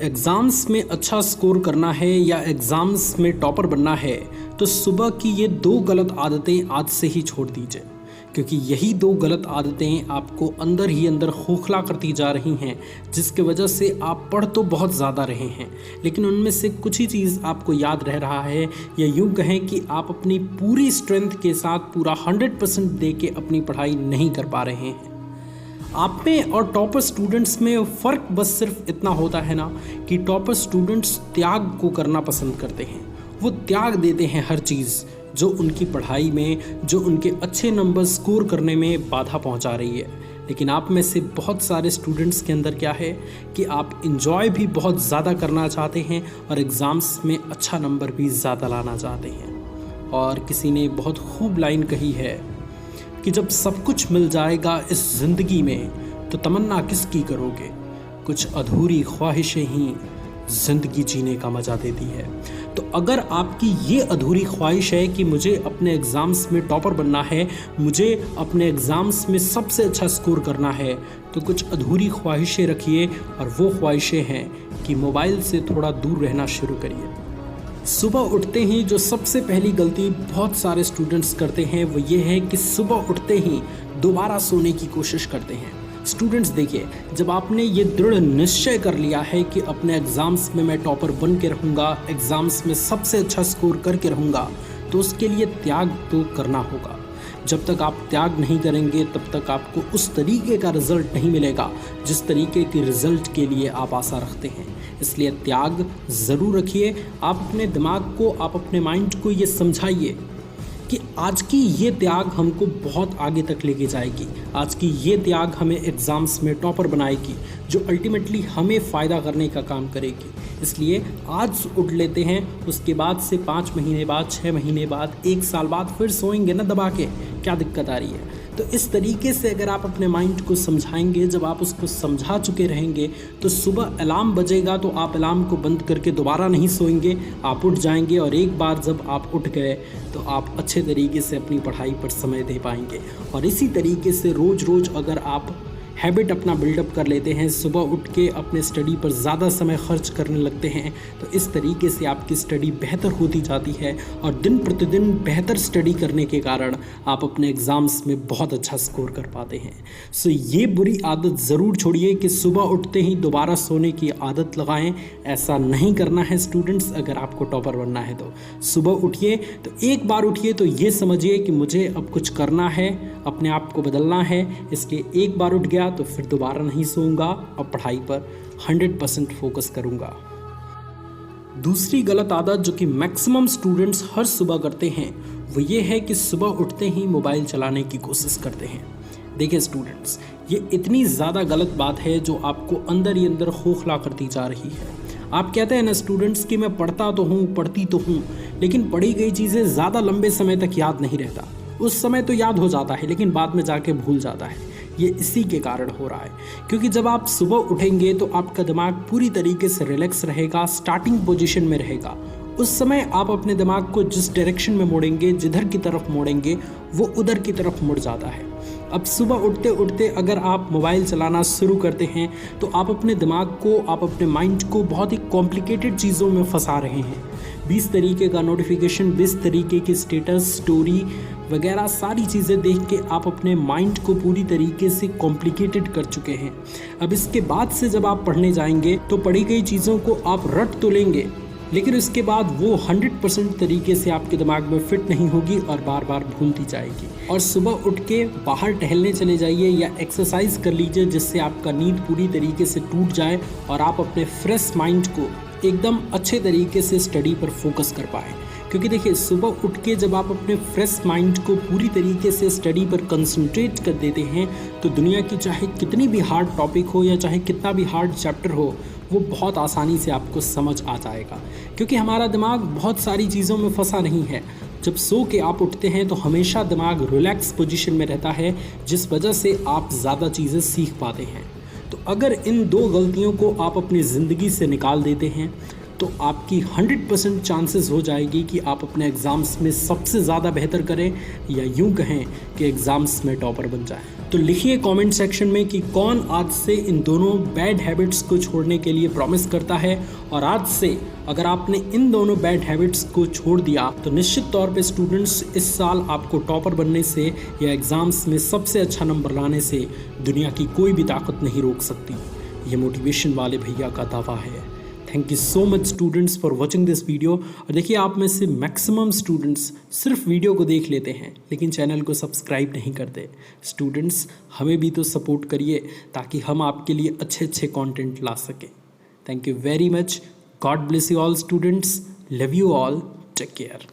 Exams में अच्छा score करना है या एग्ज़ाम्स में टॉपर बनना है तो सुबह की ये दो गलत आदतें आज से ही छोड़ दीजिए, क्योंकि यही दो गलत आदतें आपको अंदर ही अंदर खोखला करती जा रही हैं, जिसकी वजह से आप पढ़ तो बहुत ज़्यादा रहे हैं लेकिन उनमें से कुछ ही चीज़ आपको याद रह रहा है, या यूँ कहें कि आप अपनी पूरी स्ट्रेंथ के साथ पूरा 100% दे के अपनी पढ़ाई नहीं कर पा रहे हैं। आप में और टॉपर स्टूडेंट्स में फ़र्क बस सिर्फ इतना होता है ना कि टॉपर स्टूडेंट्स त्याग को करना पसंद करते हैं। वो त्याग देते हैं हर चीज़ जो उनकी पढ़ाई में, जो उनके अच्छे नंबर स्कोर करने में बाधा पहुंचा रही है। लेकिन आप में से बहुत सारे स्टूडेंट्स के अंदर क्या है कि आप इंजॉय भी बहुत ज़्यादा करना चाहते हैं और एग्ज़ाम्स में अच्छा नंबर भी ज़्यादा लाना चाहते हैं। और किसी ने बहुत खूब लाइन कही है कि जब सब कुछ मिल जाएगा इस ज़िंदगी में तो तमन्ना किसकी करोगे, कुछ अधूरी ख्वाहिशें ही ज़िंदगी जीने का मज़ा देती है। तो अगर आपकी ये अधूरी ख्वाहिश है कि मुझे अपने एग्ज़ाम्स में टॉपर बनना है, मुझे अपने एग्ज़ाम्स में सबसे अच्छा स्कोर करना है, तो कुछ अधूरी ख्वाहिशें रखिए और वो ख्वाहिशें हैं कि मोबाइल से थोड़ा दूर रहना शुरू करिए। सुबह उठते ही जो सबसे पहली गलती बहुत सारे स्टूडेंट्स करते हैं वो ये है कि सुबह उठते ही दोबारा सोने की कोशिश करते हैं। स्टूडेंट्स देखिए, जब आपने ये दृढ़ निश्चय कर लिया है कि अपने एग्ज़ाम्स में मैं टॉपर बन के रहूँगा, एग्ज़ाम्स में सबसे अच्छा स्कोर करके रहूँगा, तो उसके लिए त्याग तो करना होगा। जब तक आप त्याग नहीं करेंगे तब तक आपको उस तरीके का रिज़ल्ट नहीं मिलेगा जिस तरीके के रिज़ल्ट के लिए आप आशा रखते हैं। इसलिए त्याग ज़रूर रखिए। आप अपने दिमाग को, आप अपने माइंड को ये समझाइए कि आज की ये त्याग हमको बहुत आगे तक लेके जाएगी, आज की ये त्याग हमें एग्ज़ाम्स में टॉपर बनाएगी, जो अल्टीमेटली हमें फ़ायदा करने का काम करेगी। इसलिए आज उठ लेते हैं, उसके बाद से 5 महीने बाद, 6 महीने बाद, 1 साल बाद फिर सोएंगे ना दबा के, क्या दिक्कत आ रही है। तो इस तरीके से अगर आप अपने माइंड को समझाएंगे, जब आप उसको समझा चुके रहेंगे तो सुबह अलार्म बजेगा तो आप अलार्म को बंद करके दोबारा नहीं सोएंगे, आप उठ जाएंगे। और एक बार जब आप उठ गए तो आप अच्छे तरीके से अपनी पढ़ाई पर समय दे पाएंगे। और इसी तरीके से रोज़ रोज़ अगर आप हैबिट अपना बिल्डअप कर लेते हैं, सुबह उठ के अपने स्टडी पर ज़्यादा समय खर्च करने लगते हैं, तो इस तरीके से आपकी स्टडी बेहतर होती जाती है और दिन प्रतिदिन बेहतर स्टडी करने के कारण आप अपने एग्ज़ाम्स में बहुत अच्छा स्कोर कर पाते हैं। सो ये बुरी आदत ज़रूर छोड़िए कि सुबह उठते ही दोबारा सोने की आदत लगाएं। ऐसा नहीं करना है स्टूडेंट्स। अगर आपको टॉपर बनना है तो सुबह उठिए, तो एक बार उठिए तो ये समझिए कि मुझे अब कुछ करना है, अपने आप को बदलना है। इसलिए एक बार उठ गया तो फिर दोबारा नहीं सोऊंगा और पढ़ाई पर 100% फोकस करूंगा। दूसरी गलत आदत जो कि मैक्सिमम स्टूडेंट्स हर सुबह करते हैं वो ये है कि सुबह उठते ही मोबाइल चलाने की कोशिश करते हैं। देखिए स्टूडेंट्स, ये इतनी ज़्यादा गलत बात है जो आपको अंदर ही अंदर खोखला करती जा रही है। आप कहते हैं ना स्टूडेंट्स कि मैं पढ़ता तो हूँ, पढ़ती तो हूँ, लेकिन पढ़ी गई चीज़ें ज़्यादा लंबे समय तक याद नहीं रहता। उस समय तो याद हो जाता है लेकिन बाद में जाके भूल जाता है। ये इसी के कारण हो रहा है, क्योंकि जब आप सुबह उठेंगे तो आपका दिमाग पूरी तरीके से रिलैक्स रहेगा, स्टार्टिंग पोजीशन में रहेगा। उस समय आप अपने दिमाग को जिस डायरेक्शन में मोड़ेंगे, जिधर की तरफ मोड़ेंगे, वो उधर की तरफ मुड़ जाता है। अब सुबह उठते उठते अगर आप मोबाइल चलाना शुरू करते हैं तो आप अपने दिमाग को, आप अपने माइंड को बहुत ही कॉम्प्लिकेटेड चीज़ों में फंसा रहे हैं। 20 तरीके का नोटिफिकेशन, 20 तरीके की स्टेटस, स्टोरी वगैरह सारी चीज़ें देख के आप अपने माइंड को पूरी तरीके से कॉम्प्लिकेटेड कर चुके हैं। अब इसके बाद से जब आप पढ़ने जाएंगे तो पढ़ी गई चीज़ों को आप रट तो लेंगे, लेकिन उसके बाद वो 100% तरीके से आपके दिमाग में फिट नहीं होगी और बार बार भूलती जाएगी। और सुबह उठ के बाहर टहलने चले जाइए या एक्सरसाइज कर लीजिए, जिससे आपका नींद पूरी तरीके से टूट जाए और आप अपने फ्रेश माइंड को एकदम अच्छे तरीके से स्टडी पर फोकस कर पाएँ। क्योंकि देखिए, सुबह उठ के जब आप अपने फ्रेश माइंड को पूरी तरीके से स्टडी पर कंसंट्रेट कर देते हैं तो दुनिया की चाहे कितनी भी हार्ड टॉपिक हो या चाहे कितना भी हार्ड चैप्टर हो, वो बहुत आसानी से आपको समझ आ जाएगा। क्योंकि हमारा दिमाग बहुत सारी चीज़ों में फंसा नहीं है। जब सो के आप उठते हैं तो हमेशा दिमाग रिलैक्स पोजीशन में रहता है, जिस वजह से आप ज़्यादा चीज़ें सीख पाते हैं। तो अगर इन दो गलतियों को आप अपनी ज़िंदगी से निकाल देते हैं तो आपकी 100% चांसेस हो जाएगी कि आप अपने एग्ज़ाम्स में सबसे ज़्यादा बेहतर करें, या यूँ कहें कि एग्ज़ाम्स में टॉपर बन जाएं। तो लिखिए कमेंट सेक्शन में कि कौन आज से इन दोनों बैड हैबिट्स को छोड़ने के लिए प्रॉमिस करता है। और आज से अगर आपने इन दोनों बैड हैबिट्स को छोड़ दिया तो निश्चित तौर पे स्टूडेंट्स इस साल आपको टॉपर बनने से या एग्ज़ाम्स में सबसे अच्छा नंबर लाने से दुनिया की कोई भी ताकत नहीं रोक सकती। ये मोटिवेशन वाले भैया का दावा है। Thank you so much students for watching this video. और देखिए, आप में से मैक्सिमम स्टूडेंट्स सिर्फ वीडियो को देख लेते हैं लेकिन चैनल को सब्सक्राइब नहीं करते। स्टूडेंट्स, हमें भी तो सपोर्ट करिए ताकि हम आपके लिए अच्छे अच्छे कंटेंट ला सकें। Thank you very much. God bless you all students. Love you all. Take care.